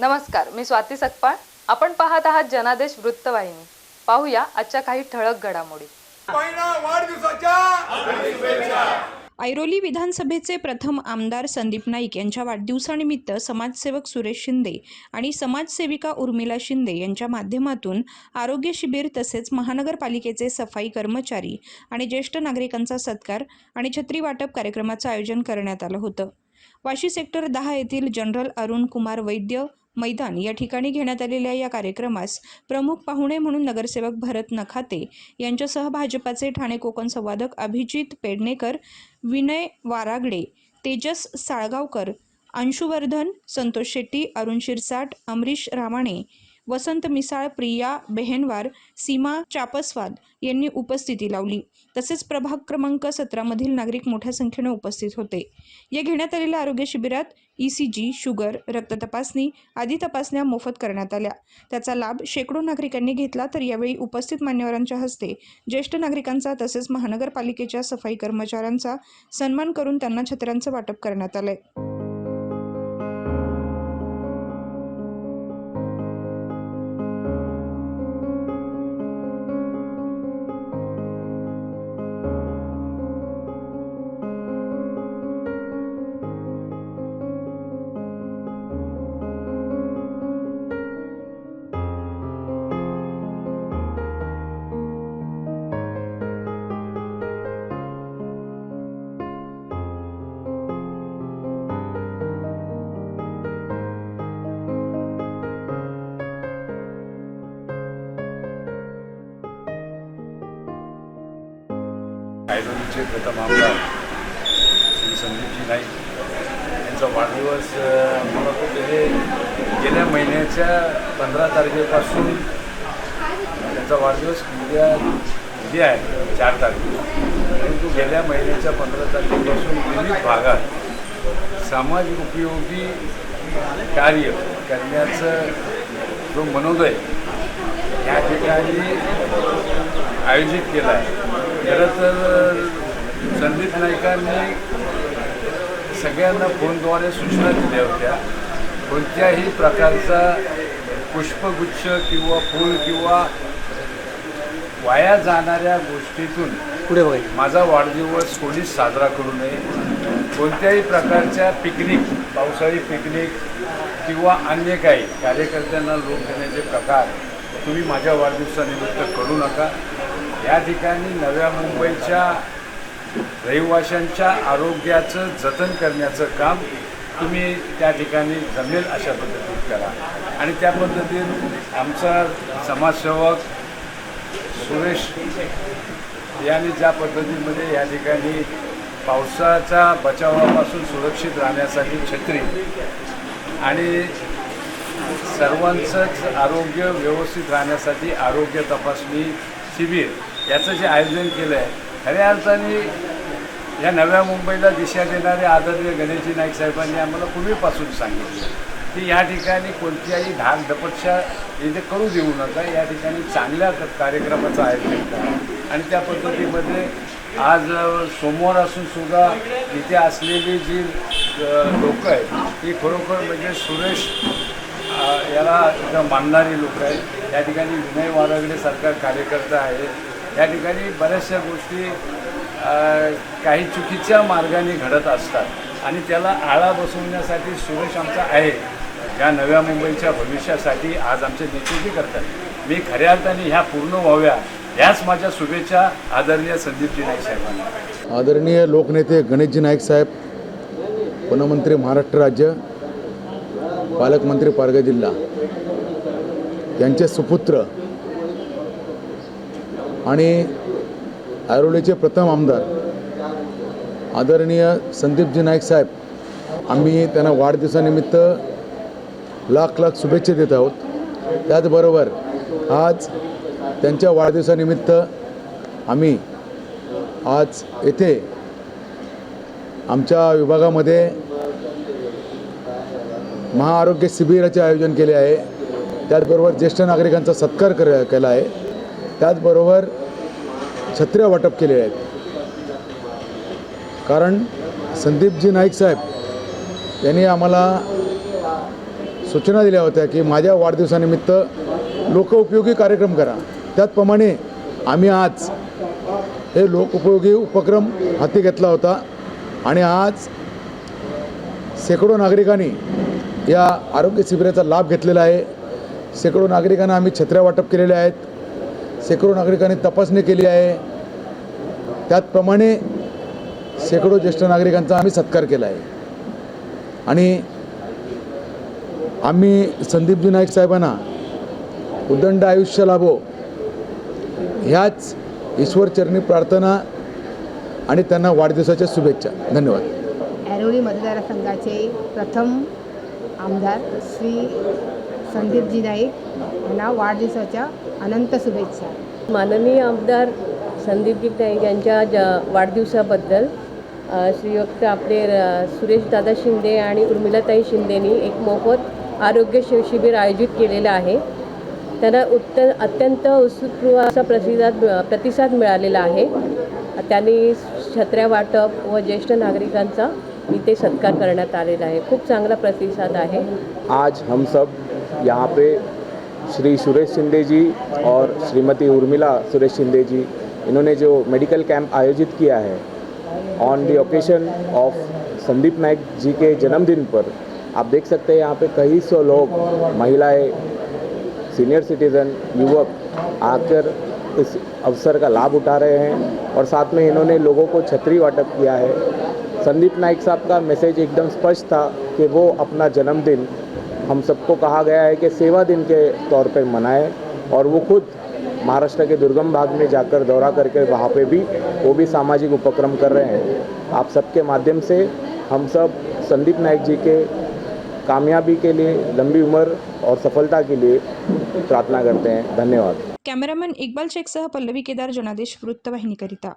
नमस्कार, मी स्वाती सकपाळ. आपण पाहत आहात जनादेश वृत्तवाहिनी. पाहूया आजच्या काही ठळक घडामोडी. ऐरोली विधानसभेचे प्रथम आमदार संदीप नाईक यांच्या वाढदिवसानिमित्त समाजसेवक सुरेश शिंदे आणि समाजसेविका उर्मिला शिंदे यांच्या माध्यमातून आरोग्य शिबिर तसेच महानगरपालिकेचे सफाई कर्मचारी आणि ज्येष्ठ नागरिकांचा सत्कार आणि छत्री वाटप कार्यक्रमाचं आयोजन करण्यात आलं होतं. वाशी सेक्टर 10 येथील जनरल अरुण कुमार वैद्य मैदान या ठिकाणी घेण्यात आलेल्या या कार्यक्रमास प्रमुख पाहुणे म्हणून नगरसेवक भरत नखाते यांच्यासह भाजपाचे ठाणे कोकण संवादक अभिजित पेडणेकर, विनय वारागडे, तेजस साळगावकर, अंशुवर्धन, संतोष शेट्टी, अरुण शिरसाट, अमरीश रामाणे, वसंत मिसाळ, प्रिया बेहेनवार, सीमा चापस्वाद यांनी उपस्थिती लावली. तसेच प्रभाग क्रमांक 17 मधील नागरिक मोठ्या संख्येने उपस्थित होते. या घेण्यात आलेल्या आरोग्य शिबिरात ECG, शुगर, रक्त तपासणी आदी तपासण्या मोफत करण्यात आल्या. त्याचा लाभ शेकडो नागरिकांनी घेतला. तर यावेळी उपस्थित मान्यवरांच्या हस्ते ज्येष्ठ नागरिकांचा तसेच महानगरपालिकेच्या सफाई कर्मचाऱ्यांचा सन्मान करून त्यांना छत्र्यांचं वाटप करण्यात आलंय. ऐरोलीचे प्रथम आमदार श्री संदीपजी नाईक यांचा वाढदिवस मला तो गेल्या महिन्याच्या 15 तारखेपासून त्यांचा वाढदिवस उद्या आहे 4 तारखेला. परंतु गेल्या महिन्याच्या 15 तारखेपासून विविध भागात समाज उपयोगी कार्य करण्याचं जो मनोदय या ठिकाणी आयोजित केला आहे. खरं तर संदीप नाईकांनी सगळ्यांना फोनद्वारे सूचना दिल्या होत्या. कोणत्याही प्रकारचा पुष्पगुच्छ किंवा फूल किंवा वाया जाणाऱ्या गोष्टीतून पुढे माझा वाढदिवस कोणीच साजरा करू नये. कोणत्याही प्रकारच्या पिकनिक, पावसाळी पिकनिक किंवा अन्य काही कार्यकर्त्यांना लोक देण्याचे प्रकार तुम्ही माझ्या वाढदिवसानिमित्त करू नका. या ठिकाणी नव्या मुंबईच्या रहिवाशांच्या आरोग्याचं जतन करण्याचं काम तुम्ही त्या ठिकाणी जमेल अशा पद्धतीत करा. आणि त्या पद्धतीने आमचा समाजसेवक सुरेश यांनी ज्या पद्धतीमध्ये या ठिकाणी पावसाच्या बचावापासून सुरक्षित राहण्यासाठी छत्री आणि सर्वांचंच आरोग्य व्यवस्थित राहण्यासाठी आरोग्य तपासणी शिबिर याचं जे आयोजन केलं आहे, खऱ्या अर्थाने या नव्या मुंबईला दिशा देणारे आदरणीय गणेशजी नाईक साहेबांनी आम्हाला पूर्वीपासून सांगितलं की या ठिकाणी कोणत्याही धाकधपटशा इथे करू देऊ नका. या ठिकाणी चांगल्या कार्यक्रमाचं आयोजन करा. आणि त्या पद्धतीमध्ये आज सोमवार असून सुद्धा इथे असलेली जी लोकं आहेत ती खरोखर म्हणजे सुरेश याला मानणारी लोक आहेत. या ठिकाणी विनय वारागडेसारखा कार्यकर्ता आहे. या ठिकाणी बऱ्याचशा गोष्टी काही चुकीच्या मार्गाने घडत असतात आणि त्याला आळा बसवण्यासाठी सुरेश आमचा आहे. या नव्या मुंबईच्या भविष्यासाठी आज आमचे नेतृत्व करतात. मी खऱ्या अर्थाने ह्या पूर्ण व्हाव्या याच माझ्या शुभेच्छा आदरणीय संदीपजी नाईक साहेबांना. आदरणीय लोकनेते गणेशजी नाईक साहेब, वनमंत्री महाराष्ट्र राज्य, पालकमंत्री पालघर जिल्हा यांचे सुपुत्र आणि ऐरोलीचे प्रथम आमदार आदरणीय संदीपजी नाईक साहेब, आम्ही त्यांना वाढदिवसानिमित्त लाख लाख शुभेच्छा देत आहोत. त्याचबरोबर आज त्यांच्या वाढदिवसानिमित्त आम्ही आज येथे आमच्या विभागामध्ये महाआरोग्य शिबिराचे आयोजन केले आहे. त्याचबरोबर ज्येष्ठ नागरिकांचा सत्कार केला आहे. त्याचबरोबर छत्र्या वाटप केले आहेत. कारण संदीपजी नाईक साहेब यांनी आम्हाला सूचना दिल्या होत्या की माझ्या वाढदिवसानिमित्त लोकोपयोगी कार्यक्रम करा. त्याचप्रमाणे आम्ही आज हे लोकोपयोगी उपक्रम हाती घेतला होता आणि आज शेकडो नागरिकांनी या आरोग्य शिबिराचा लाभ घेतलेला आहे. शेकडो नागरिकांना आम्ही छत्र्या वाटप केलेल्या आहेत. शेकडो नागरिकांनी तपासणी केली आहे. त्याचप्रमाणे शेकडो ज्येष्ठ नागरिकांचा आम्ही सत्कार केला आहे. आणि आम्ही संदीपजी नाईक साहेबांना उदंड आयुष्य लाभो ह्याच ईश्वरचरणी प्रार्थना आणि त्यांना वाढदिवसाच्या शुभेच्छा. धन्यवाद. ऐरोली मतदारसंघाचे प्रथम आमदार श्री संदीपजी नाईक यांना वाढदिवसाच्या अनंत शुभेच्छा. माननीय आमदार संदीपजी नाईक यांच्या वाढदिवसाबद्दल श्रीयुक्त आपले सुरेशदादा शिंदे आणि उर्मिलाताई शिंदेनी एक मोफत आरोग्य शिबिर आयोजित केलेलं आहे. त्यांना अत्यंत उत्स्फूर्त असा प्रतिसाद मिळालेला आहे. त्यांनी छत्र्या वाटप व ज्येष्ठ नागरिकांचा इथे सत्कार करण्यात आलेला आहे. खूप चांगला प्रतिसाद आहे. आज हम सब यहाँ पे श्री सुरेश शिंदे जी और श्रीमती उर्मिला सुरेश शिंदे जी, इन्होंने जो मेडिकल कैंप आयोजित किया है on the occasion of Sandeep Naik ji के जन्मदिन पर, आप देख सकते हैं यहाँ पे कई सौ लोग, महिलाएं, सीनियर सिटीज़न, युवक आकर इस अवसर का लाभ उठा रहे हैं और साथ में इन्होंने लोगों को छतरी वाटप किया है. संदीप नाइक साहब का मैसेज एकदम स्पष्ट था कि वो अपना जन्मदिन, हम सबको कहा गया है कि सेवा दिन के तौर पे मनाएं, और वो खुद महाराष्ट्र के दुर्गम भाग में जाकर दौरा करके वहाँ पे भी वो भी सामाजिक उपक्रम कर रहे हैं. आप सबके माध्यम से हम सब संदीप नाइक जी के कामयाबी के लिए, लंबी उम्र और सफलता के लिए प्रार्थना करते हैं. धन्यवाद. कॅमेरामन इक्बाल शेखसह पल्लवी केदार, जनादेश वृत्तवाहिनीकरिता.